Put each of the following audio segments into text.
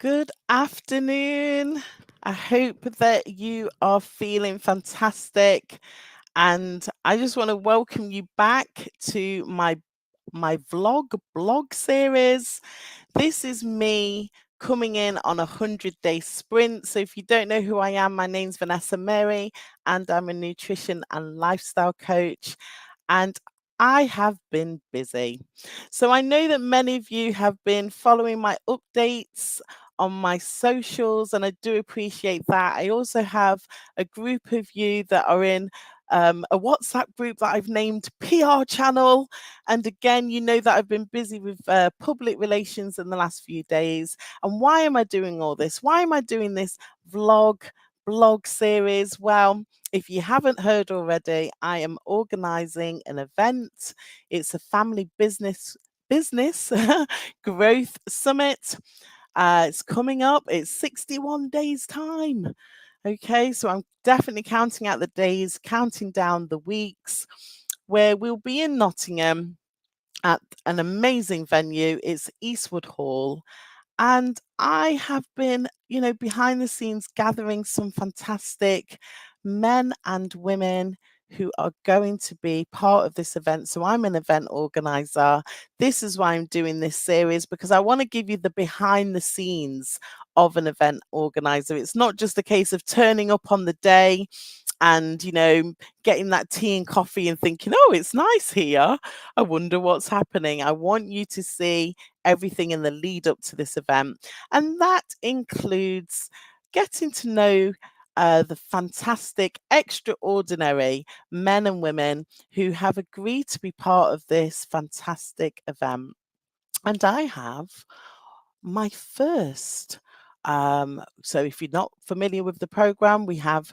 Good afternoon. I hope that you are feeling fantastic. And I just want to welcome you back to my blog series. This is me coming in on a 100-day sprint. So if you don't know who I am, my name's Vanessa-Mary, and I'm a nutrition and lifestyle coach. And I have been busy. So I know that many of you have been following my updates on my socials, and I do appreciate that. I also have a group of you that are in a WhatsApp group that I've named PR Channel. And again, you know that I've been busy with public relations in the last few days. And why am I doing all this? Why am I doing this blog series? Well, if you haven't heard already, I am organizing an event. It's a family business growth summit. It's coming up. It's 61 days time. Okay, so I'm definitely counting out the days, counting down the weeks, where we'll be in Nottingham at an amazing venue. It's Eastwood Hall. And I have been, behind the scenes gathering some fantastic men and women who are going to be part of this event. So I'm an event organizer. This is why I'm doing this series, because I want to give you the behind the scenes of an event organizer. It's not just a case of turning up on the day and getting that tea and coffee and thinking, oh, it's nice here, I wonder what's happening. I want you to see everything in the lead up to this event, and that includes getting to know the fantastic, extraordinary men and women who have agreed to be part of this fantastic event. And I have my first. So, if you're not familiar with the program, we have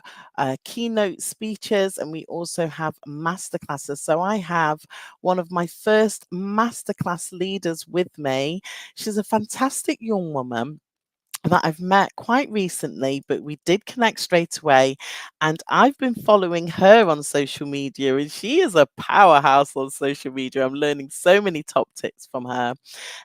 keynote speeches and we also have masterclasses. So, I have one of my first masterclass leaders with me. She's a fantastic young woman that I've met quite recently, but we did connect straight away. And I've been following her on social media, and she is a powerhouse on social media. I'm learning so many top tips from her.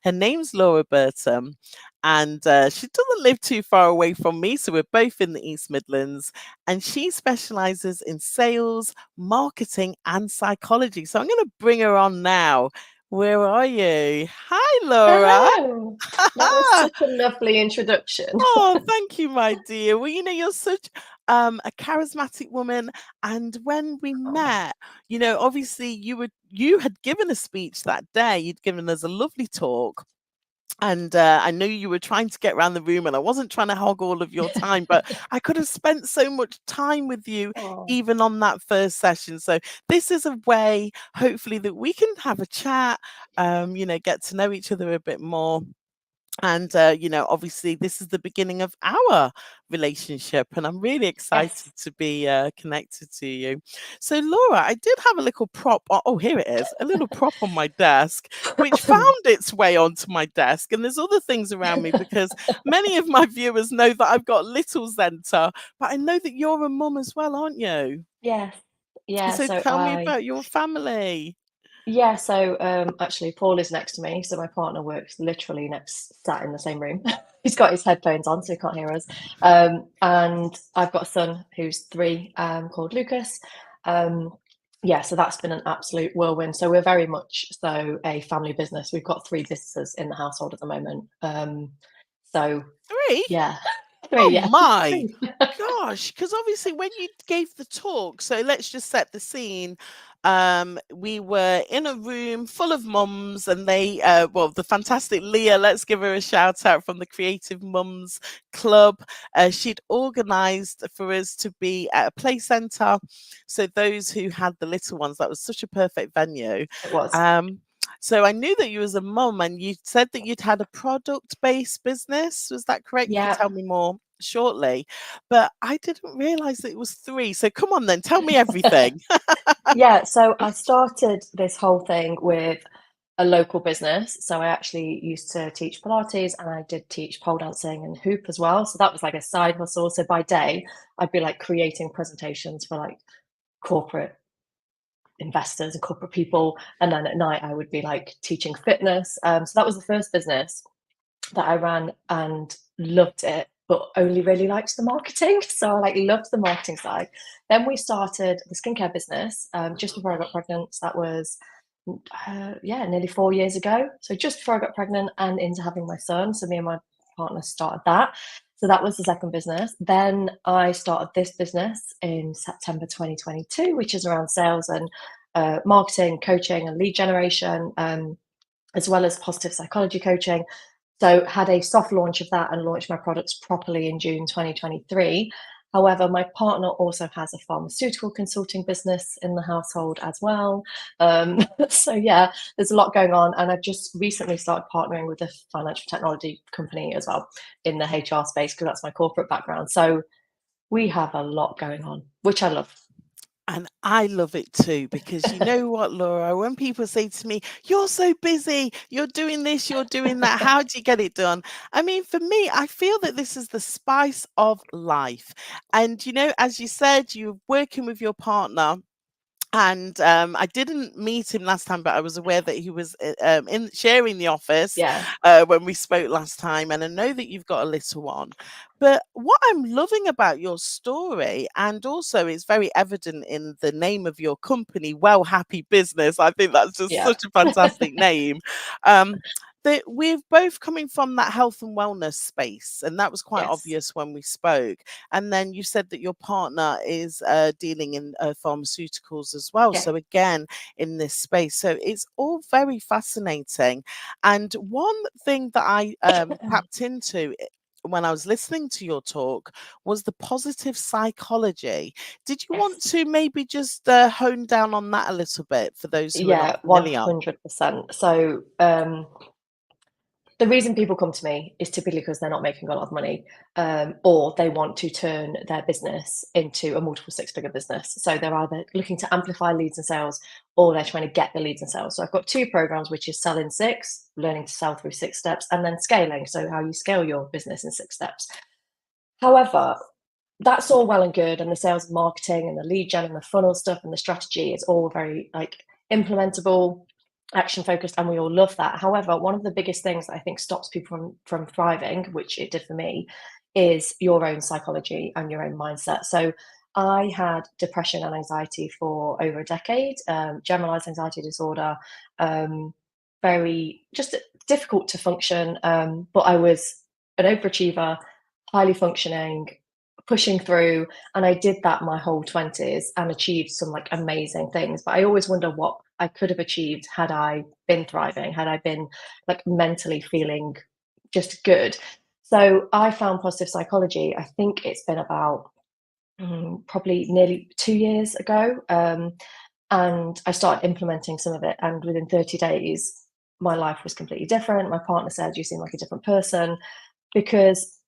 Her name's Laura Burton, and she doesn't live too far away from me. So we're both in the East Midlands, and she specializes in sales, marketing, and psychology. So I'm going to bring her on now. Where are you? Hi, Laura. Hello. That was such a lovely introduction. Oh, thank you, my dear. Well, you're such a charismatic woman. And when we Oh, met, obviously you had given a speech that day. You'd given us a lovely talk. And I know you were trying to get around the room, and I wasn't trying to hog all of your time, but I could have spent so much time with you oh, even on that first session. So this is a way, hopefully, that we can have a chat, get to know each other a bit more. And obviously this is the beginning of our relationship, and I'm really excited yes. to be connected to you. So Laura, I did have a little prop. Oh, here it is, a little prop on my desk which found its way onto my desk, and there's other things around me because many of my viewers know that I've got little Zenta, but I know that you're a mum as well, aren't you? Yes. Yeah, So so tell me I about your family. yeah, so actually Paul is next to me, so my partner works literally next sat in the same room. He's got his headphones on so he can't hear us. And I've got a son who's 3, called Lucas. Um yeah, so that's been an absolute whirlwind. So we're very much so a family business. We've got 3 businesses in the household at the moment. So 3? yeah. 3, Oh yeah. my 3. gosh, because obviously when you gave the talk, so let's just set the scene. We were in a room full of mums, and the fantastic Leah, let's give her a shout out from the Creative Mums Club. She'd organized for us to be at a play center. So those who had the little ones, that was such a perfect venue. It was. Um, so I knew that you was a mum, and you said that you'd had a product-based business. Was that correct? You can Yeah. tell me more shortly. But I didn't realize that it was 3. So come on then, tell me everything. Yeah, so I started this whole thing with a local business. So I actually used to teach Pilates and I did teach pole dancing and hoop as well. So that was like a side hustle. So by day, I'd be like creating presentations for like corporate investors and corporate people. And then at night, I would be like teaching fitness. So that was the first business. that I ran and loved it, but only really liked the marketing. So I like loved the marketing side. Then we started the skincare business just before I got pregnant. So that was nearly 4 years ago. So just before I got pregnant and into having my son. So me and my partner started that. So that was the second business. Then I started this business in September 2022, which is around sales and marketing, coaching, and lead generation, as well as positive psychology coaching. So had a soft launch of that and launched my products properly in June 2023. However, my partner also has a pharmaceutical consulting business in the household as well. So yeah, there's a lot going on. And I've just recently started partnering with a financial technology company as well in the HR space, because that's my corporate background. So we have a lot going on, which I love. And I love it too, because you know what, Laura, when people say to me, "You're so busy, you're doing this, you're doing that, how do you get it done?" I mean, for me, I feel that this is the spice of life. And, you know, as you said, you're working with your partner. And I didn't meet him last time, but I was aware that he was in sharing the office Yeah. when we spoke last time. And I know that you've got a little one. But what I'm loving about your story, and also it's very evident in the name of your company, Well Happy Business. I think that's just Yeah. such a fantastic name. Um, that we're both coming from that health and wellness space, and that was quite Yes. obvious when we spoke. And then you said that your partner is dealing in pharmaceuticals as well. Yeah. So again, in this space, so it's all very fascinating. And one thing that I tapped into when I was listening to your talk was the positive psychology. Did you want Yes. to maybe just hone down on that a little bit for those who are not Yeah, familiar? 100%. So, the reason people come to me is typically because they're not making a lot of money, or they want to turn their business into a multiple six-figure business. So they're either looking to amplify leads and sales, or they're trying to get the leads and sales. So I've got two programs, which is Sell in Six, learning to sell through 6 steps, and then scaling. So how you scale your business in 6 steps. However, that's all well and good, and the sales and marketing and the lead gen and the funnel stuff and the strategy is all very like implementable, action focused, and we all love that. However, one of the biggest things that I think stops people from thriving, which it did for me, is your own psychology and your own mindset. So I had depression and anxiety for over a decade, generalized anxiety disorder, very just difficult to function, but I was an overachiever, highly functioning, pushing through, and I did that my whole 20s and achieved some like amazing things. But I always wonder what I could have achieved had I been thriving, had I been like mentally feeling just good. So I found positive psychology. I think it's been about probably nearly 2 years ago. And I started implementing some of it. And within 30 days, my life was completely different. My partner said, "You seem like a different person." Because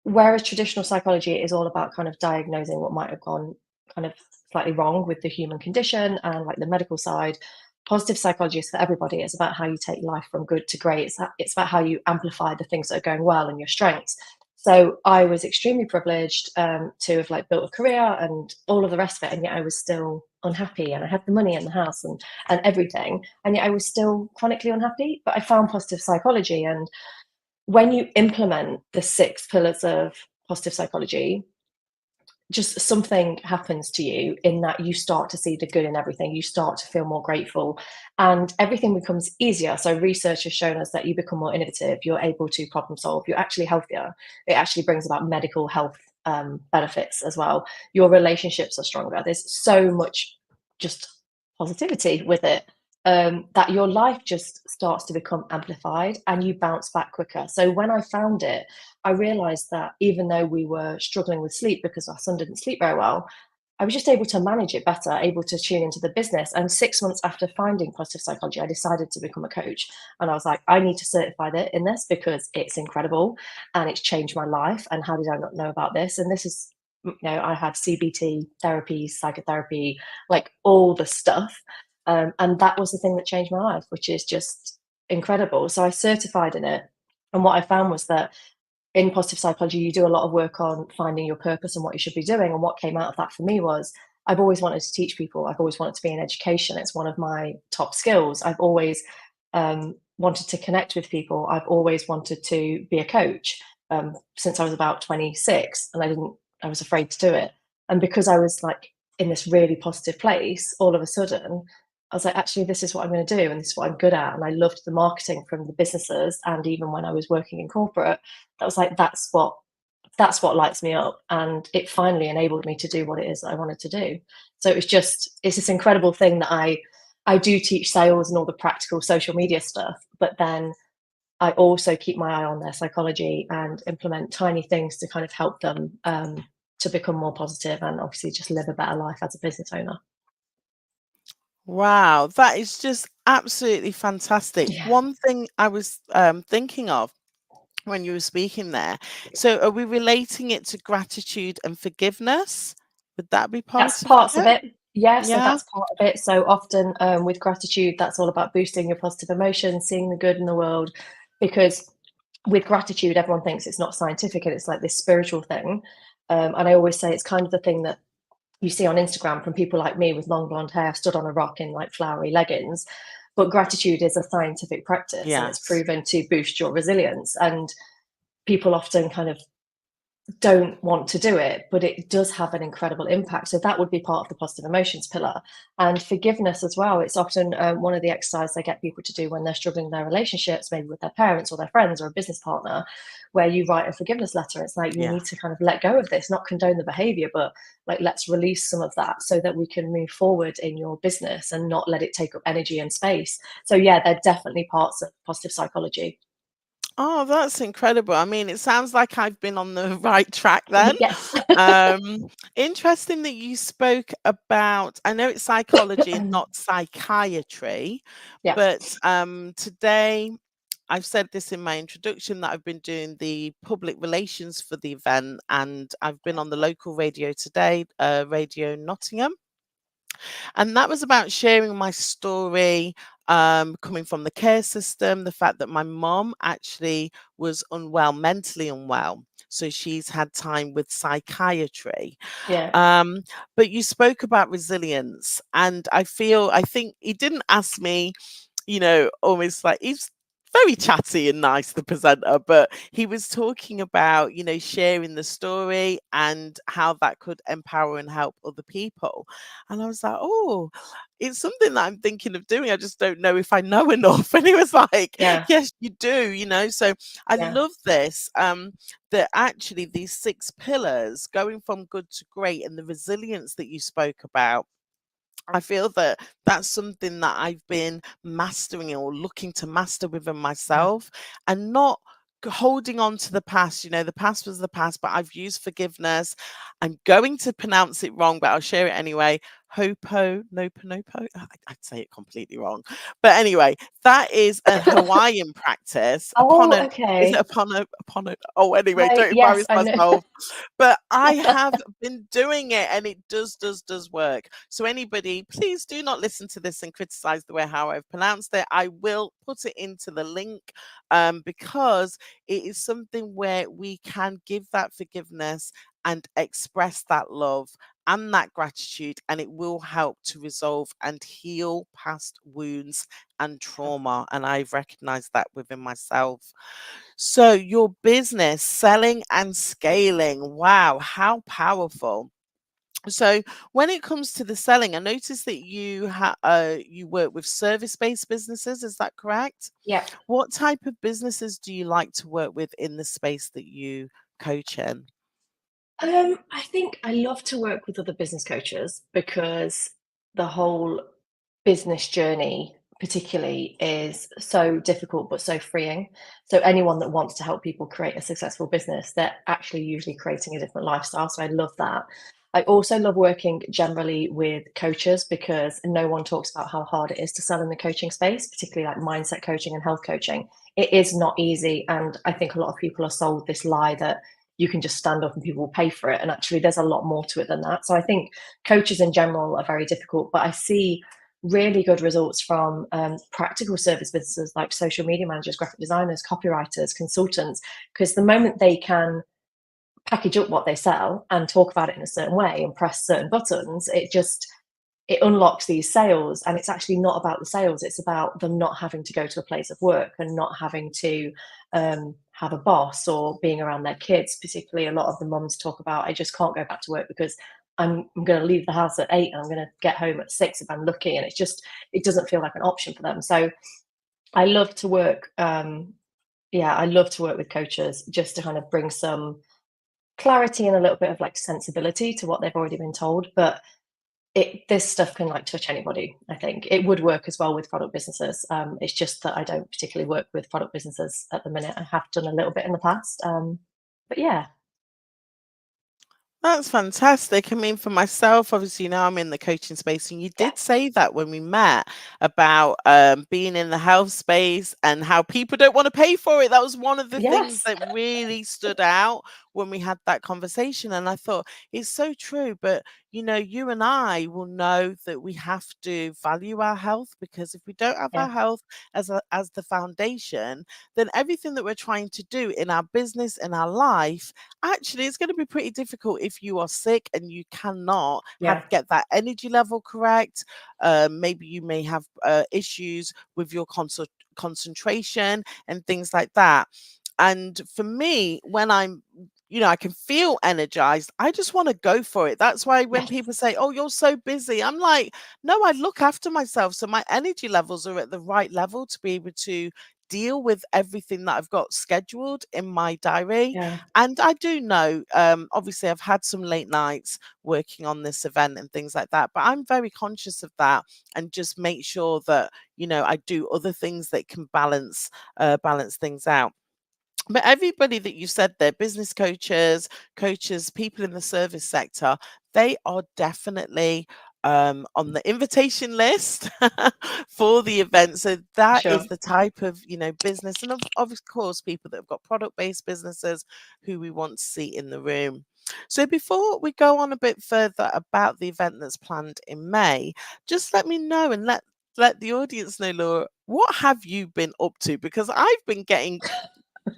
whereas traditional psychology is all about kind of diagnosing what might have gone kind of slightly wrong with the human condition and like the medical side, positive psychology is for everybody. It's about how you take life from good to great. It's about how you amplify the things that are going well and your strengths. So I was extremely privileged to have like built a career and all of the rest of it, and yet I was still unhappy, and I had the money and the house and everything, and yet I was still chronically unhappy. But I found positive psychology, and when you implement the 6 pillars of positive psychology, just something happens to you in that you start to see the good in everything. You start to feel more grateful, and everything becomes easier. So research has shown us that you become more innovative, you're able to problem solve, you're actually healthier. It actually brings about medical health benefits as well. Your relationships are stronger. There's so much just positivity with it, that your life just starts to become amplified and you bounce back quicker. So when I found it, I realized that even though we were struggling with sleep because our son didn't sleep very well, I was just able to manage it better, able to tune into the business. And 6 months after finding positive psychology, I decided to become a coach. And I was like, I need to certify in this because it's incredible and it's changed my life. And how did I not know about this? And this is, I had CBT therapy, psychotherapy, like all the stuff. And that was the thing that changed my life, which is just incredible. So I certified in it. And what I found was that in positive psychology, you do a lot of work on finding your purpose and what you should be doing. And what came out of that for me was I've always wanted to teach people. I've always wanted to be in education. It's one of my top skills. I've always wanted to connect with people, I've always wanted to be a coach since I was about 26, and I was afraid to do it. And because I was like in this really positive place, all of a sudden, I was like, actually, this is what I'm going to do, and this is what I'm good at. And I loved the marketing from the businesses, and even when I was working in corporate, that was like, that's what lights me up, and it finally enabled me to do what it is that I wanted to do. So it's this incredible thing that I do teach sales and all the practical social media stuff, but then I also keep my eye on their psychology and implement tiny things to kind of help them to become more positive and obviously just live a better life as a business owner. Wow, that is just absolutely fantastic. Yeah. One thing I was thinking of when you were speaking there, so are we relating it to gratitude and forgiveness? Would that be That's part of parts of it? it. Yeah, so Yeah, that's part of it. So often with gratitude, that's all about boosting your positive emotions, seeing the good in the world, because with gratitude, everyone thinks it's not scientific and it's like this spiritual thing. And I always say it's kind of the thing that you see on Instagram from people like me with long blonde hair stood on a rock in like flowery leggings. But gratitude is a scientific practice and it's yes. proven to boost your resilience. And people often kind of don't want to do it, but it does have an incredible impact. So that would be part of the positive emotions pillar. And forgiveness as well. It's often one of the exercises I get people to do when they're struggling in their relationships, maybe with their parents or their friends or a business partner, where you write a forgiveness letter. It's like you Yeah. need to kind of let go of this, not condone the behavior, but like let's release some of that so that we can move forward in your business and not let it take up energy and space. So yeah, they're definitely parts of positive psychology. Oh, that's incredible. I mean, it sounds like I've been on the right track then. Yes. Interesting that you spoke about, I know it's psychology and not psychiatry, Yeah. but today I've said this in my introduction that I've been doing the public relations for the event, and I've been on the local radio today, Radio Nottingham. And that was about sharing my story, coming from the care system, the fact that my mom actually was unwell, mentally unwell. So she's had time with psychiatry. Yeah. Um, but you spoke about resilience, and I think he didn't ask me, almost like he's very chatty and nice, the presenter, but he was talking about, sharing the story and how that could empower and help other people. And I was like, oh, it's something that I'm thinking of doing. I just don't know if I know enough. And he was like, Yeah. yes, you do, So I Yeah. love this. That actually these 6 pillars going from good to great and the resilience that you spoke about, I feel that that's something that I've been mastering or looking to master within Yeah. myself, and not holding on to the past. The past was the past, but I've used forgiveness. I'm going to pronounce it wrong, but I'll share it anyway. Ho'oponopono. I'd say it completely wrong. But anyway, that is a Hawaiian practice. Oh, Is it okay. upon it? Oh, anyway, don't Yes, embarrass I know. myself. But I have been doing it, and it does work. So anybody, please do not listen to this and criticize the way how I've pronounced it. I will put it into the link, because it is something where we can give that forgiveness and express that love and that gratitude, and it will help to resolve and heal past wounds and trauma. And I've recognized that within myself. So, your business, selling and scaling. Wow, how powerful. So, when it comes to the selling, I noticed that you work with service-based businesses. Is that correct? Yeah. What type of businesses do you like to work with in the space that you coach in? I think I love to work with other business coaches because the whole business journey, particularly, is so difficult but so freeing. So anyone that wants to help people create a successful business, they're actually usually creating a different lifestyle. So I love that. I also love working generally with coaches because no one talks about how hard it is to sell in the coaching space, particularly like mindset coaching and health coaching. It is not easy. And I think a lot of people are sold this lie that you can just stand up and people will pay for it. And actually, there's a lot more to it than that. So I think coaches in general are very difficult, but I see really good results from practical service businesses like social media managers, graphic designers, copywriters, consultants, because the moment they can package up what they sell and talk about it in a certain way and press certain buttons, it just it unlocks these sales, and it's actually not about the sales, it's about them not having to go to a place of work and not having to have a boss, or being around their kids. Particularly a lot of the moms talk about, I just can't go back to work because I'm going to leave the house at 8 and I'm going to get home at 6 if I'm lucky, and it doesn't feel like an option for them. So I love to work I love to work with coaches, just to kind of bring some clarity and a little bit of like sensibility to what they've already been told. But this stuff can like touch anybody. I think it would work as well with product businesses. It's just that I don't particularly work with product businesses at the minute. I have done a little bit in the past. But yeah. That's fantastic. I mean, for myself, obviously, I'm in the coaching space, and you Yeah. did say that when we met about being in the health space and how people don't want to pay for it. That was one of the things Yes. that really stood out when we had that conversation. And I thought it's so true. But, you and I will know that we have to value our health, because if we don't have Yeah. our health as the foundation, then everything that we're trying to do in our business, in our life, actually it's going to be pretty difficult if you are sick and you cannot Yeah. get that energy level correct. Maybe you may have issues with your concentration and things like that. And for me, when I can feel energized, I just want to go for it. That's why when Yes. people say, "Oh, you're so busy," I'm like, no, I look after myself. So my energy levels are at the right level to be able to deal with everything that I've got scheduled in my diary. Yeah. And I do know, obviously, I've had some late nights working on this event and things like that, but I'm very conscious of that, and just make sure that, I do other things that can balance things out. But everybody that you said there, business coaches, people in the service sector, they are definitely on the invitation list for the event. So that Sure. is the type of, business, and of course, people that have got product-based businesses who we want to see in the room. So before we go on a bit further about the event that's planned in May, just let me know, and let the audience know, Laura, what have you been up to? Because I've been getting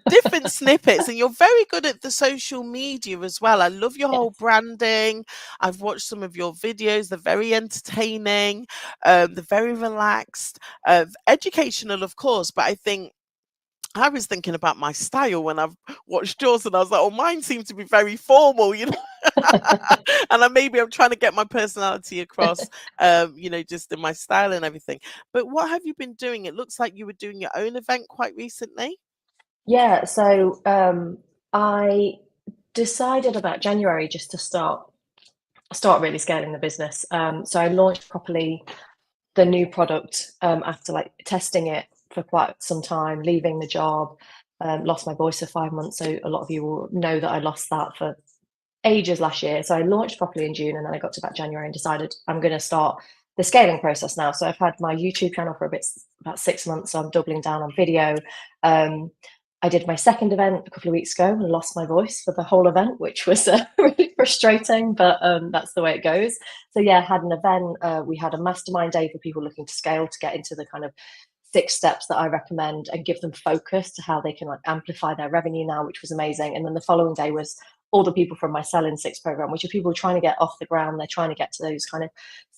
different snippets, and you're very good at the social media as well. I love your whole Yes. branding. I've watched some of your videos. They're very entertaining. They're very relaxed, educational, of course, but I think I was thinking about my style when I've watched yours, and I was like, oh, mine seems to be very formal, and maybe I'm trying to get my personality across, just in my style and everything. But what have you been doing? It looks like you were doing your own event quite recently. Yeah. So I decided about January just to start really scaling the business. So I launched properly the new product after like testing it for quite some time, leaving the job. Lost my voice for 5 months, so a lot of you will know that I lost that for ages last year. So I launched properly in June, and then I got to about January and decided I'm going to start the scaling process now. So I've had my YouTube channel for about 6 months, so I'm doubling down on video. I did my second event a couple of weeks ago and lost my voice for the whole event, which was really frustrating, but that's the way it goes. So yeah, I had an event. We had a mastermind day for people looking to scale, to get into the kind of 6 steps that I recommend and give them focus to how they can like amplify their revenue now, which was amazing. And then the following day was all the people from my Sell in 6 program, which are people trying to get off the ground. They're trying to get to those kind of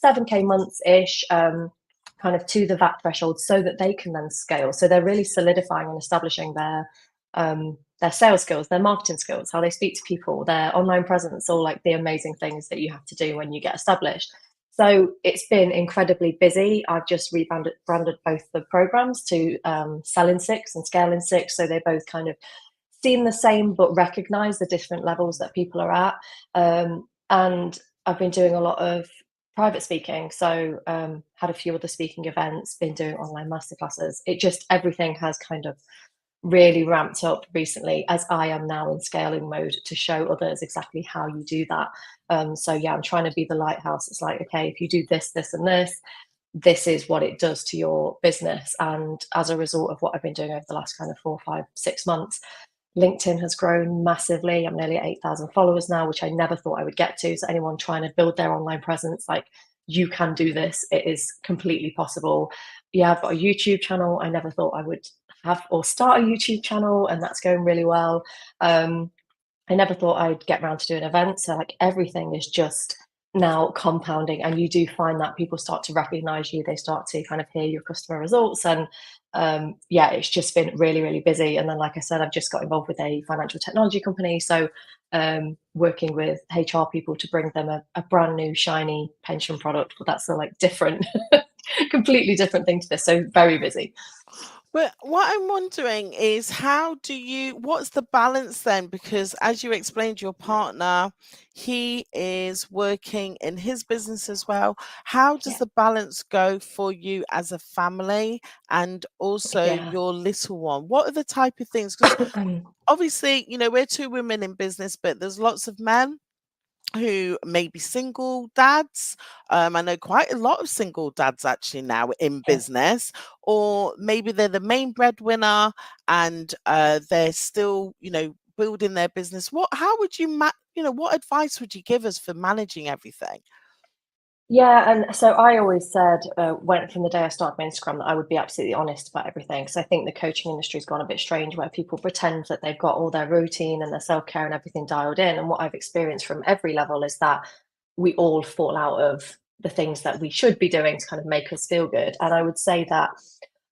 7K months ish, kind of to the VAT threshold, so that they can then scale. So they're really solidifying and establishing their sales skills, their marketing skills, how they speak to people, their online presence, all like the amazing things that you have to do when you get established. So it's been incredibly busy. I've just branded both the programs to Sell in 6 and Scale in 6. So they both kind of seem the same, but recognize the different levels that people are at. And I've been doing a lot of private speaking. So had a few other speaking events, been doing online masterclasses. It just, everything has kind of really ramped up recently, as I am now in scaling mode, to show others exactly how you do that. So yeah, I'm trying to be the lighthouse. It's like, okay, if you do this, this, and this is what it does to your business. And as a result of what I've been doing over the last kind of 4, 5, 6 months, LinkedIn has grown massively. I'm nearly at 8,000 followers now, which I never thought I would get to. So anyone trying to build their online presence, like, you can do this. It is completely possible. Yeah, I've got a YouTube channel. I never thought I would have or start a YouTube channel, and that's going really well. I never thought I'd get around to doing events. So like everything is just now compounding, and you do find that people start to recognize you, they start to kind of hear your customer results, and yeah, it's just been really, really busy. And then, like I said, I've just got involved with a financial technology company, so working with HR people to bring them a brand new shiny pension product, but that's a like different completely different thing to this, so very busy. But what I'm wondering is what's the balance then? Because as you explained, your partner, he is working in his business as well. How does Yeah. the balance go for you as a family and also Yeah. your little one? What are the type of things? Because obviously, we're two women in business, but there's lots of men who may be single dads. I know quite a lot of single dads actually now in Yeah. business, or maybe they're the main breadwinner and they're still, building their business. How would what advice would you give us for managing everything? Yeah, and so I always said, when from the day I started my Instagram, that I would be absolutely honest about everything. So I think the coaching industry's gone a bit strange, where people pretend that they've got all their routine and their self-care and everything dialed in. And what I've experienced from every level is that we all fall out of the things that we should be doing to kind of make us feel good. And I would say that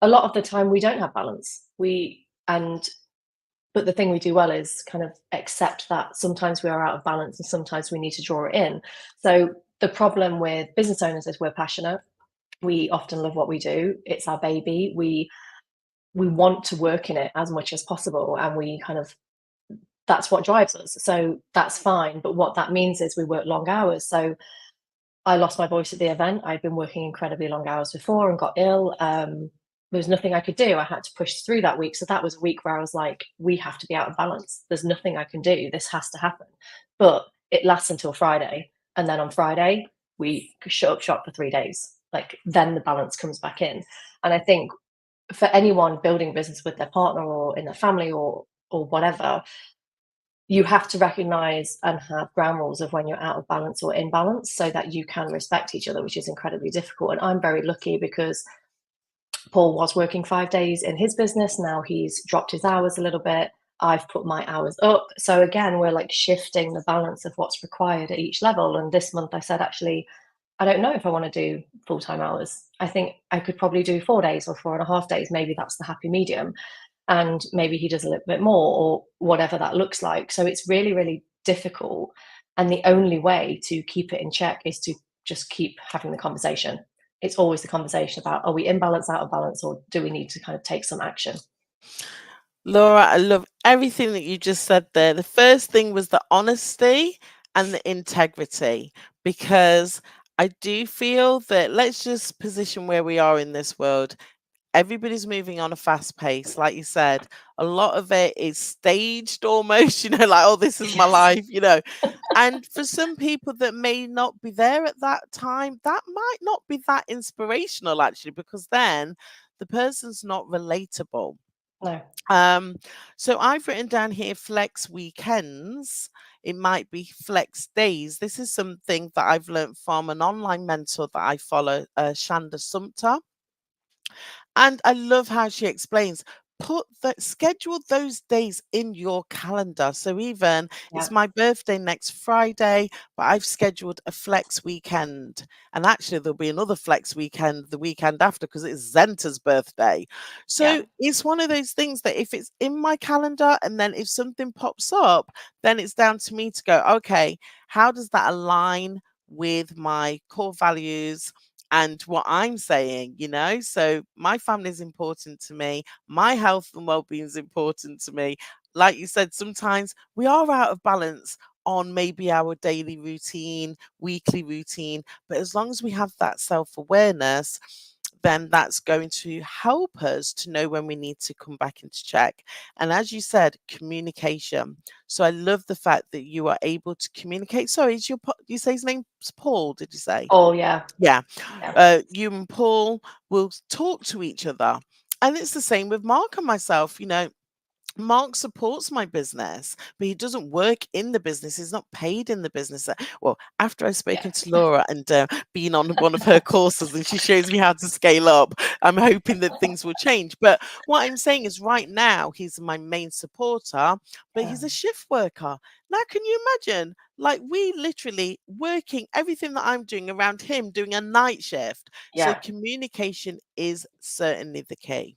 a lot of the time we don't have balance. But the thing we do well is kind of accept that sometimes we are out of balance and sometimes we need to draw it in. So the problem with business owners is we're passionate. We often love what we do. It's our baby. We want to work in it as much as possible, and we kind of that's what drives us. So that's fine. But what that means is we work long hours. So I lost my voice at the event. I'd been working incredibly long hours before and got ill. There was nothing I could do. I had to push through that week. So that was a week where I was like, we have to be out of balance. There's nothing I can do. This has to happen. But it lasts until Friday. And then on Friday, we shut up shop for 3 days. Like then the balance comes back in. And I think for anyone building business with their partner or in their family or whatever, you have to recognize and have ground rules of when you're out of balance or in balance so that you can respect each other, which is incredibly difficult. And I'm very lucky because Paul was working 5 days in his business. Now he's dropped his hours a little bit. I've put my hours up. So again, we're like shifting the balance of what's required at each level. And this month I said, actually, I don't know if I want to do full-time hours. I think I could probably do 4 days or 4.5 days. Maybe that's the happy medium. And maybe he does a little bit more or whatever that looks like. So it's really, really difficult. And the only way to keep it in check is to just keep having the conversation. It's always the conversation about, are we in balance, out of balance, or do we need to kind of take some action? Laura, I love everything that you just said there. The first thing was the honesty and the integrity, because I do feel that let's just position where we are in this world. Everybody's moving on a fast pace. Like you said, a lot of it is staged almost, like, oh, this is my Yes. life. And for some people that may not be there at that time, that might not be that inspirational actually, because then the person's not relatable. No. Um, so I've written down here flex weekends. It might be flex days. This is something that I've learned from an online mentor that I follow, Shanda Sumter. And I love how she explains, schedule those days in your calendar. So even it's Yeah. my birthday next Friday, but I've scheduled a flex weekend. And actually there'll be another flex weekend the weekend after because it's Zenta's birthday. Yeah. So it's one of those things that if it's in my calendar and then if something pops up, then it's down to me to go, okay, how does that align with my core values and what I'm saying? So my family is important to me. My health and well-being is important to me. Like you said, sometimes we are out of balance on maybe our daily routine, weekly routine, but as long as we have that self-awareness, then that's going to help us to know when we need to come back into check. And as you said, communication. So I love the fact that you are able to communicate. Sorry, you say his name's Paul, did you say? Oh, yeah. Yeah. Yeah. You and Paul will talk to each other. And it's the same with Mark and myself. Mark supports my business, but he doesn't work in the business. He's not paid in the business. Well, after I've spoken to Laura and been on one of her courses and she shows me how to scale up, I'm hoping that things will change. But what I'm saying is, right now, he's my main supporter, but Yeah. he's a shift worker. Now, can you imagine? Like, we literally working everything that I'm doing around him doing a night shift. So, Yeah. communication is certainly the key.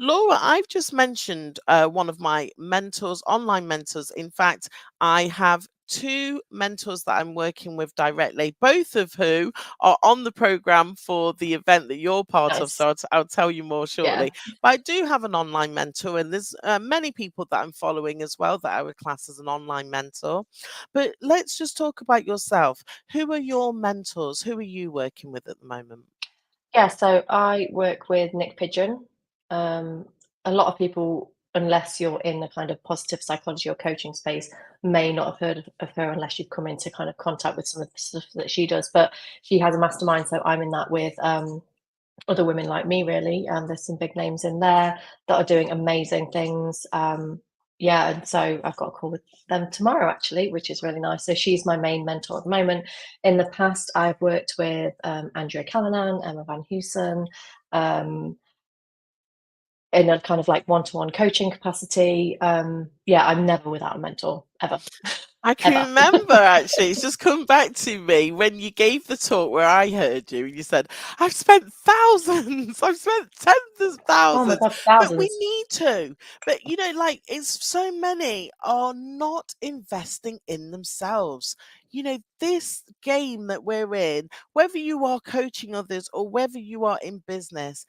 Laura, I've just mentioned one of my mentors, online mentors. In fact, I have two mentors that I'm working with directly, both of who are on the program for the event that you're part of. Nice. So I'll tell you more Yeah. shortly. But I do have an online mentor, and there's many people that I'm following as well that I would class as an online mentor. But let's just talk about yourself. Who are your mentors? Who are you working with at the moment? Yeah, so I work with Nick Pigeon. Um, a lot of people, unless you're in the kind of positive psychology or coaching space, may not have heard of her unless you've come into kind of contact with some of the stuff that she does. But she has a mastermind, so I'm in that with other women like me, really. There's some big names in there that are doing amazing things. Yeah, and so I've got a call with them tomorrow, actually, which is really nice. So she's my main mentor at the moment. In the past, I've worked with Andrea Callanan, Emma Van Heusen, um, in a kind of like one-to-one coaching capacity. Yeah, I'm never without a mentor, ever, I can ever. remember actually, it's just come back to me when you gave the talk where I heard you and you said, I've spent thousands, I've spent tens of Oh my thousands, God, but we thousands. need to. But like it's so many are not investing in themselves. This game that we're in, whether you are coaching others or whether you are in business,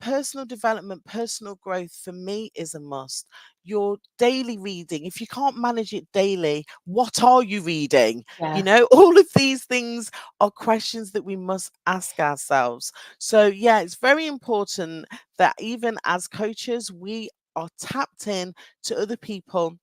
personal development, personal growth for me is a must. Your daily reading, if you can't manage it daily, what are you reading? Yeah, All of these things are questions that we must ask ourselves. So, yeah, it's very important that even as coaches, we are tapped in to other people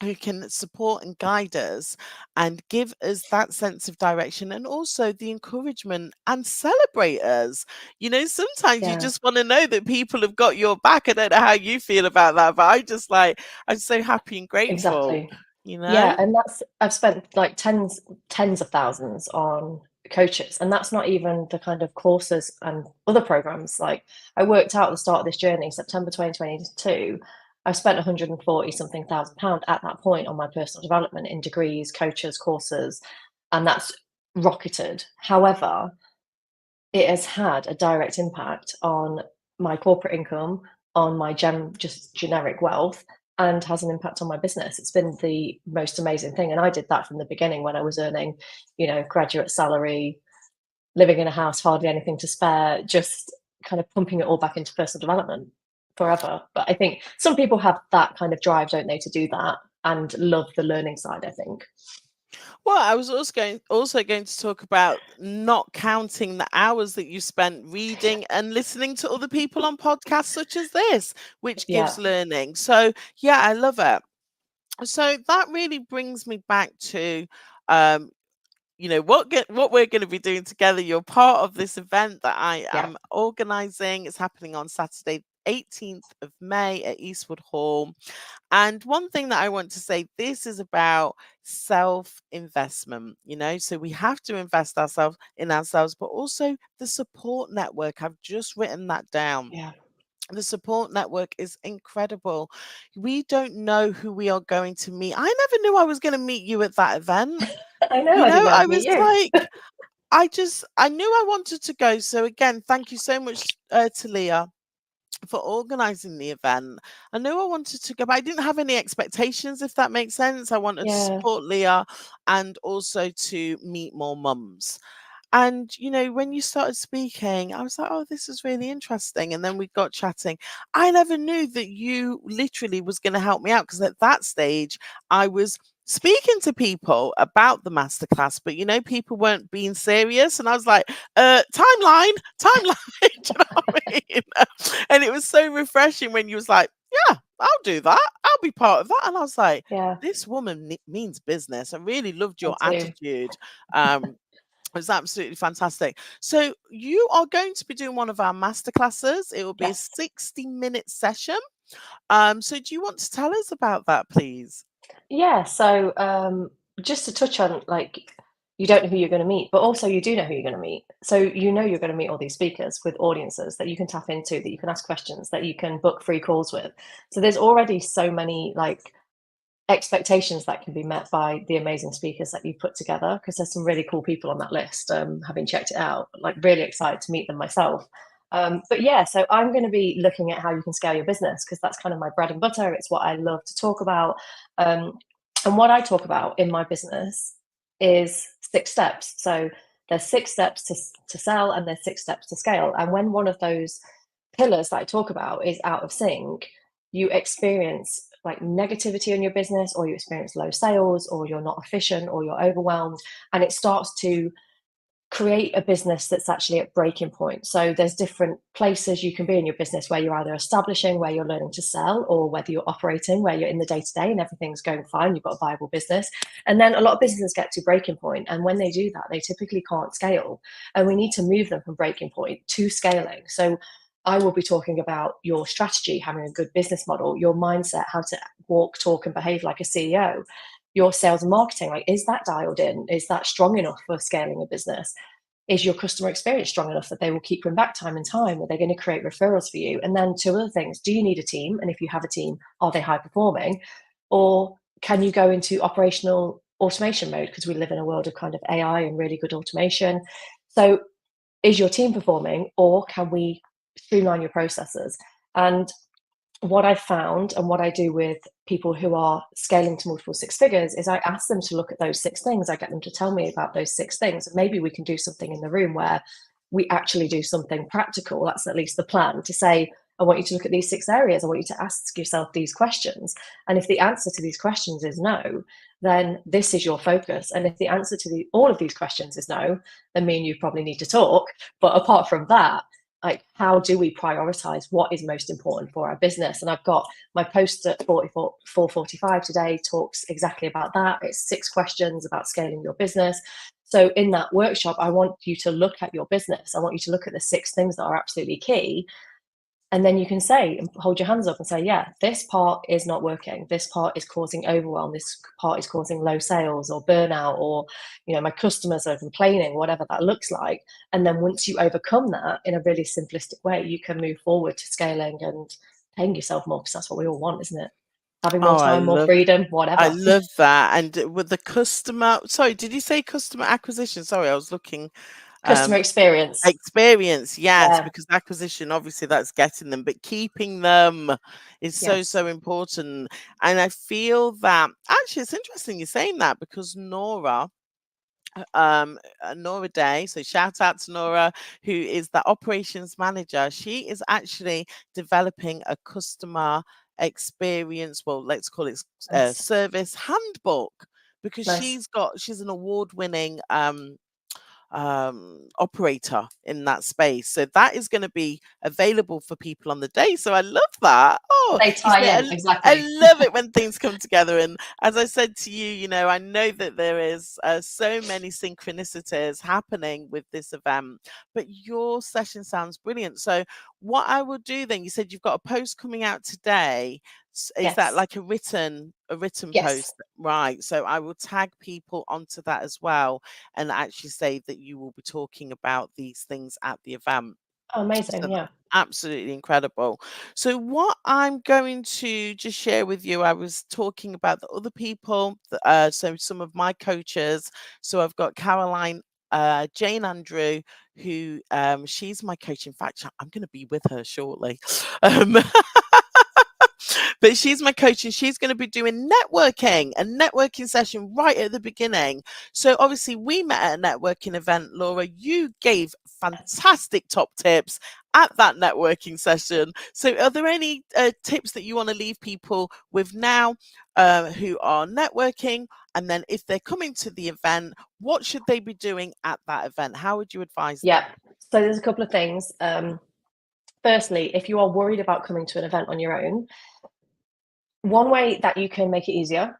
who can support and guide us and give us that sense of direction and also the encouragement and celebrate us. Sometimes you yeah. just want to know that people have got your back. I don't know how you feel about that, but I'm so happy and grateful, Exactly. you Yeah, know? and that's I've spent like tens of thousands on coaches, and that's not even the kind of courses and other programs. Like I worked out at the start of this journey, September 2022, I spent 140 something thousand pound at that point on my personal development in degrees, coaches, courses, and that's rocketed. However, it has had a direct impact on my corporate income, on my just generic wealth, and has an impact on my business. It's been the most amazing thing. And I did that from the beginning when I was earning, graduate salary, living in a house, hardly anything to spare, just kind of pumping it all back into personal development forever. But I think some people have that kind of drive, don't they, to do that and love the learning side, I think. Well, I was also going to talk about not counting the hours that you spent reading and listening to other people on podcasts such as this, which Yeah. gives learning. So, yeah, I love it. So that really brings me back to um what we're going to be doing together. You're part of this event that I Yeah. am organizing. It's happening on Saturday 18th of May at Eastwood Hall. And one thing that I want to say, this is about self investment, so we have to invest ourselves in ourselves, but also the support network. I've just written that down. Yeah. The support network is incredible. We don't know who we are going to meet. I never knew I was going to meet you at that event. I know, I didn't know I I'd meet was you. like, I knew I wanted to go. So again, thank you so much to Leah for organizing the event. I knew I wanted to go, but I didn't have any expectations, if that makes sense. I wanted to Yeah. support Leah and also to meet more mums. And, when you started speaking, I was like, oh, this is really interesting. And then we got chatting. I never knew that you literally was going to help me out because at that stage, I was speaking to people about the masterclass, but people weren't being serious. And I was like, timeline, timeline. Do you know what I mean? And it was so refreshing when you was like, yeah, I'll do that. I'll be part of that. And I was like, Yeah. this woman means business. I really loved Me your too. attitude. Um, It's absolutely fantastic. So you are going to be doing one of our masterclasses. It will be a Yes. 60-minute session. So do you want to tell us about that, please? Yeah, so just to touch on, like, you don't know who you're going to meet, but also you do know who you're going to meet. So you know you're going to meet all these speakers with audiences that you can tap into, that you can ask questions, that you can book free calls with. So there's already so many like expectations that can be met by the amazing speakers that you've put together, because there's some really cool people on that list. Having checked it out, like really excited to meet them myself. But yeah, so I'm going to be looking at how you can scale your business, because that's kind of my bread and butter. It's what I love to talk about. And what I talk about in my business is 6 steps. So there's 6 steps to sell, and there's 6 steps to scale. And when one of those pillars that I talk about is out of sync, you experience like negativity in your business, or you experience low sales, or you're not efficient, or you're overwhelmed, and it starts to create a business that's actually at breaking point. So there's different places you can be in your business, where you're either establishing, where you're learning to sell, or whether you're operating, where you're in the day-to-day and everything's going fine, you've got a viable business. And then a lot of businesses get to breaking point, and when they do that, they typically can't scale, and we need to move them from breaking point to scaling. So I will be talking about your strategy, having a good business model, your mindset, how to walk, talk, and behave like a CEO, your sales and marketing. Like, is that dialed in? Is that strong enough for scaling a business? Is your customer experience strong enough that they will keep coming back time and time? Are they going to create referrals for you? And then 2 other things: do you need a team? And if you have a team, are they high performing? Or can you go into operational automation mode? Because we live in a world of kind of AI and really good automation. So is your team performing, or can we streamline your processes? And what I found, and what I do with people who are scaling to multiple 6 figures, is I ask them to look at those 6 things. I get them to tell me about those 6 things. And maybe we can do something in the room where we actually do something practical. That's at least the plan, to say, I want you to look at these 6 areas. I want you to ask yourself these questions. And if the answer to these questions is no, then this is your focus. And if the answer to all of these questions is no, then me and you probably need to talk. But apart from that, like, how do we prioritize what is most important for our business? And I've got my post at 4:45 today talks exactly about that. It's 6 questions about scaling your business. So in that workshop, I want you to look at your business. I want you to look at the 6 things that are absolutely key, and then you can say, and hold your hands up and say, yeah, this part is not working, this part is causing overwhelm, this part is causing low sales or burnout, or my customers are complaining, whatever that looks like. And then once you overcome that in a really simplistic way, you can move forward to scaling and paying yourself more, because that's what we all want, isn't it? Having more Oh, time, more freedom, I whatever. love that. And with the customer, sorry, did you say customer acquisition? Sorry, I was looking. Customer Um, experience. Experience, yes, Yeah. because acquisition, obviously, that's getting them, but keeping them is so, Yes. so important. And I feel that actually it's interesting you're saying that, because Nora Day. So shout out to Nora, who is the operations manager. She is actually developing a customer experience, well, let's call it Nice. service handbook, because Nice. she's an award-winning operator in that space. So that is going to be available for people on the day. So I love that. Oh, They you tie know, in, I exactly. love it when things come together. And as I said to you, I know that there is so many synchronicities happening with this event, but your session sounds brilliant. So what I will do then, you said you've got a post coming out today. Is that Yes. like a written Yes. post? Right. So I will tag people onto that as well, and actually say that you will be talking about these things at the event. Oh, So amazing. that's Yeah. absolutely incredible. So what I'm going to just share with you, I was talking about the other people, so some of my coaches. So I've got Caroline, Jane Andrew, who she's my coach. In fact, I'm going to be with her shortly. Um, but she's my coach, and she's going to be doing a networking session right at the beginning. So obviously we met at a networking event. Laura, you gave fantastic top tips at that networking session. So are there any tips that you want to leave people with now, who are networking? And then if they're coming to the event, what should they be doing at that event? How would you advise Yeah. them? So there's a couple of things. Firstly, if you are worried about coming to an event on your own, one way that you can make it easier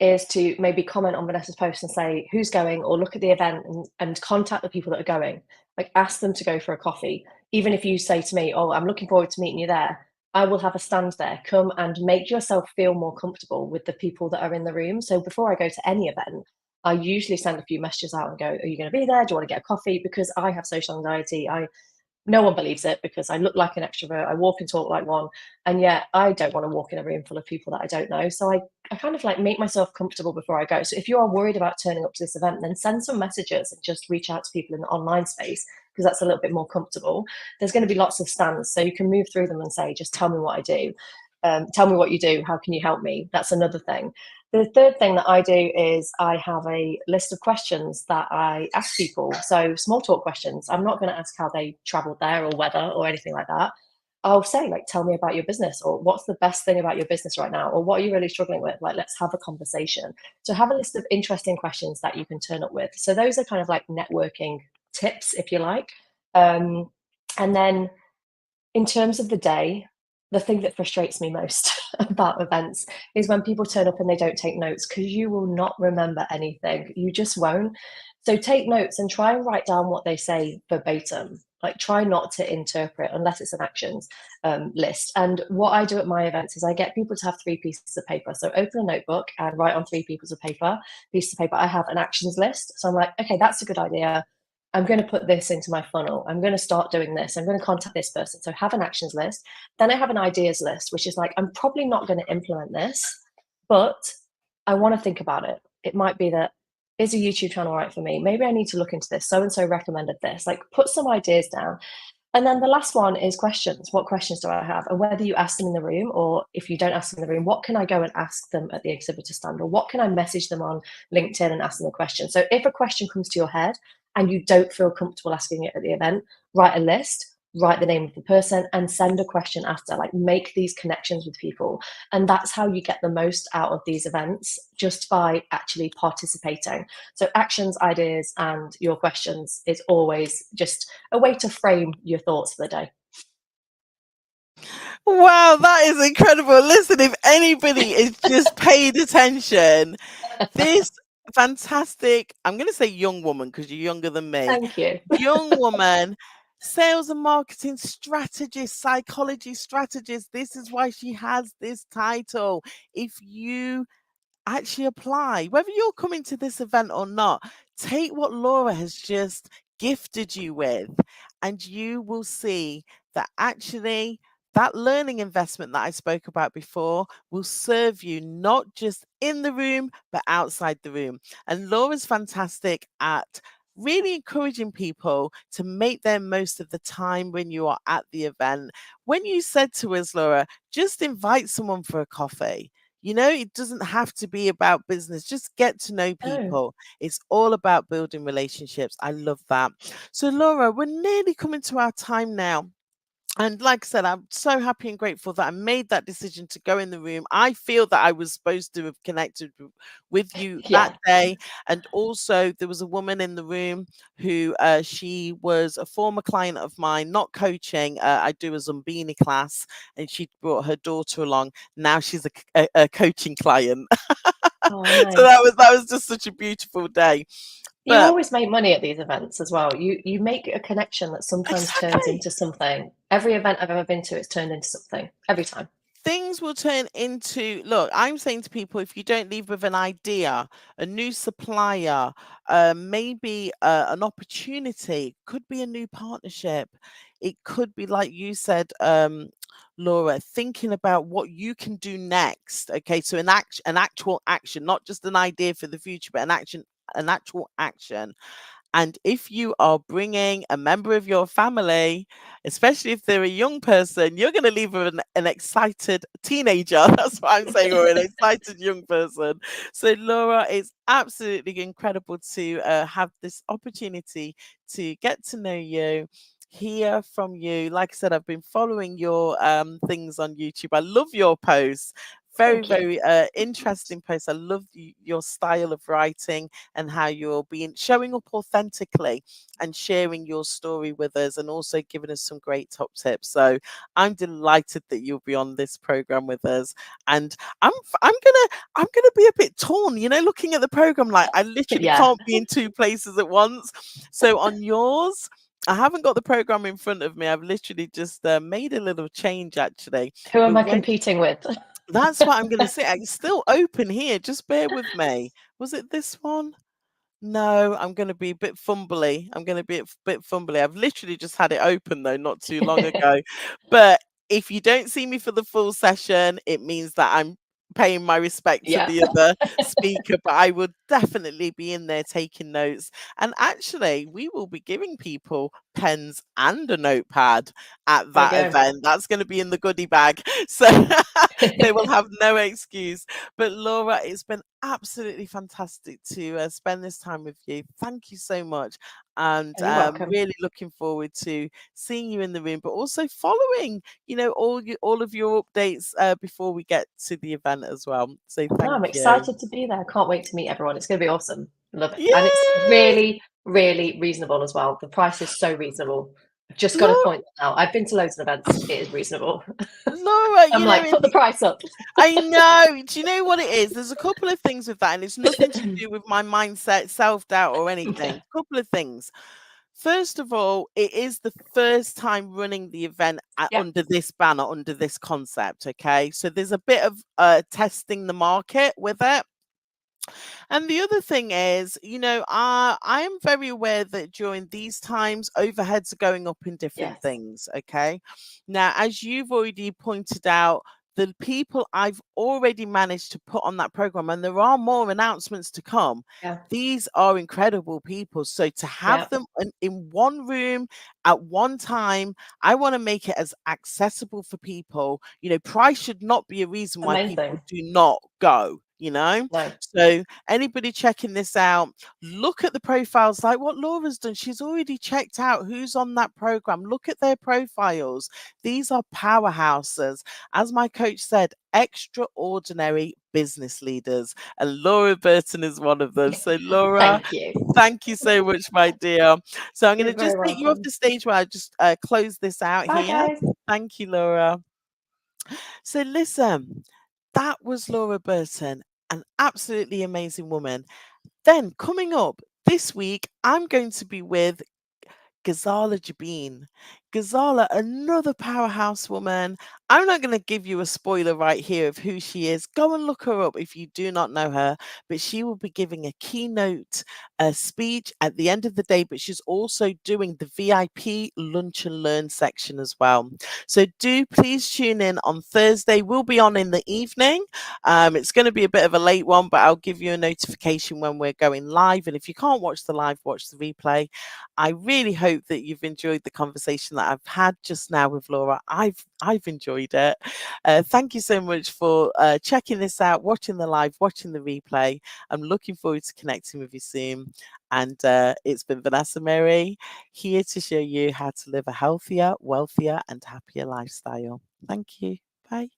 is to maybe comment on Vanessa's post and say who's going, or look at the event and contact the people that are going. Like, ask them to go for a coffee. Even if you say to me, oh, I'm looking forward to meeting you there, I will have a stand there. Come and make yourself feel more comfortable with the people that are in the room. So before I go to any event, I usually send a few messages out and go, are you going to be there? Do you want to get a coffee? Because I have social anxiety. No one believes it because I look like an extrovert. I walk and talk like one. And yet I don't want to walk in a room full of people that I don't know. So I kind of like make myself comfortable before I go. So if you are worried about turning up to this event, then send some messages and just reach out to people in the online space, because that's a little bit more comfortable. There's going to be lots of stands, so you can move through them and say, just tell me what I do. Tell me what you do. How can you help me? That's another thing. The third thing that I do is I have a list of questions that I ask people. So small talk questions. I'm not going to ask how they traveled there or weather or anything like that. I'll say, like, tell me about your business, or what's the best thing about your business right now, or what are you really struggling with? Like, let's have a conversation. So have a list of interesting questions that you can turn up with. So those are kind of like networking tips, if you like. And then in terms of the day, the thing that frustrates me most about events is when people turn up and they don't take notes, because you will not remember anything. You just won't. So take notes and try and write down what they say verbatim. Like, try not to interpret unless it's an actions list. And what I do at my events is I get people to have 3 pieces of paper. So open a notebook and write on 3 pieces of paper. I have an actions list. So I'm like, okay, that's a good idea. I'm going to put this into my funnel. I'm going to start doing this. I'm going to contact this person. So have an actions list. Then I have an ideas list, which is like, I'm probably not going to implement this, but I want to think about it. It might be that, is a YouTube channel right for me? Maybe I need to look into this. So and so recommended this. Like, put some ideas down. And then the last one is questions. What questions do I have? And whether you ask them in the room, or if you don't ask them in the room, what can I go and ask them at the exhibitor stand? Or what can I message them on LinkedIn and ask them a question? So if a question comes to your head and you don't feel comfortable asking it at the event, write a list, write the name of the person, and send a question after. Like, make these connections with people. And that's how you get the most out of these events, just by actually participating. So actions, ideas, and your questions is always just a way to frame your thoughts for the day. Wow, that is incredible. Listen, if anybody is just paid attention, this fantastic, I'm going to say young woman because you're younger than me, Thank you. young woman, sales and marketing strategist, psychology strategist. This is why she has this title. If you actually apply, whether you're coming to this event or not, take what Laura has just gifted you with, and you will see that actually that learning investment that I spoke about before will serve you not just in the room, but outside the room. And Laura's fantastic at really encouraging people to make their most of the time when you are at the event. When you said to us, Laura, just invite someone for a coffee. It doesn't have to be about business. Just get to know Oh, people. It's all about building relationships. I love that. So, Laura, we're nearly coming to our time now. And like I said, I'm so happy and grateful that I made that decision to go in the room. I feel that I was supposed to have connected with you that yeah. day. And also, there was a woman in the room who she was a former client of mine, not coaching. I do a Zumbini class, and she brought her daughter along. Now she's a coaching client. Oh, So that nice. was that was just such a beautiful day. You But always make money at these events as well. You make a connection that sometimes turns exactly. into something. Every event I've ever been to, it's turned into something every time. Things will turn into, look, I'm saying to people, if you don't leave with an idea, a new supplier, maybe an opportunity, could be a new partnership. It could be, like you said, Laura, thinking about what you can do next. Okay, so an actual action, not just an idea for the future, but an actual action. And if you are bringing a member of your family, especially if they're a young person, you're going to leave with an excited teenager. That's what I'm saying, or an excited young person. So, Laura, it's absolutely incredible to have this opportunity to get to know you. Hear from you. Like I said, I've been following your things on YouTube. I love your posts. Very, Thank you. very interesting post. I love your style of writing and how you're being showing up authentically and sharing your story with us, and also giving us some great top tips. So I'm delighted that you'll be on this program with us, and I'm gonna be a bit torn. Looking at the program, like I literally Yeah. can't be in two places at once. So on yours, I haven't got the program in front of me. I've literally just made a little change actually. Who am But I when competing with? that's what I'm going to say. It's still open here. Just bear with me. Was it this one? No, I'm going to be a bit fumbly. I'm going to be a bit fumbly. I've literally just had it open though, not too long ago. But if you don't see me for the full session, it means that I'm paying my respect to Yeah. the other speaker. But I will definitely be in there taking notes. And actually, we will be giving people pens and a notepad at There we that go. event. That's going to be in the goodie bag. So they will have no excuse. But Laura, it's been absolutely fantastic to spend this time with you. Thank you so much. And You're welcome. really looking forward to seeing you in the room, but also following, all of your updates before we get to the event as well. So No, thank I'm you. excited to be there. Can't wait to meet everyone. It's going to be awesome. Love it. And it's Yay! really, really reasonable as well. The price is so reasonable. I've just got to Laura, point that out. I've been to loads of events. It is reasonable. Laura, I'm like, put the price up. I know. Do you know what it is? There's a couple of things with that, and it's nothing to do with my mindset, self doubt, or anything. Yeah. A couple of things. First of all, it is the first time running the event Yeah. under this banner, under this concept. Okay. So there's a bit of testing the market with it. And the other thing is, I am very aware that during these times, overheads are going up in different Yes. things. Okay. Now, as you've already pointed out, the people I've already managed to put on that program, and there are more announcements to come. Yeah. These are incredible people. So to have Yeah. them in one room at one time, I want to make it as accessible for people. Price should not be a reason The why main people thing. do not go. No. So anybody checking this out, look at the profiles like what Laura's done. She's already checked out who's on that program. Look at their profiles. These are powerhouses. As my coach said, extraordinary business leaders. And Laura Burton is one of them. So Laura, Thank you. thank you so much, my dear. So I'm going You're to just very take you off welcome. the stage while I just close this out Bye, here. guys. Thank you, Laura. So listen, that was Laura Burton, an absolutely amazing woman. Then coming up this week, I'm going to be with Ghazala Jabin. Ghazala, another powerhouse woman. I'm not going to give you a spoiler right here of who she is. Go and look her up if you do not know her. But she will be giving a keynote speech at the end of the day. But she's also doing the VIP lunch and learn section as well. So do please tune in on Thursday. We'll be on in the evening. It's going to be a bit of a late one, but I'll give you a notification when we're going live. And if you can't watch the live, watch the replay. I really hope that you've enjoyed the conversation that I've had just now with Laura. I've enjoyed it. Thank you so much for checking this out, watching the live, watching the replay. I'm looking forward to connecting with you soon. And it's been Vanessa-Mary here to show you how to live a healthier, wealthier, and happier lifestyle. Thank you. Bye.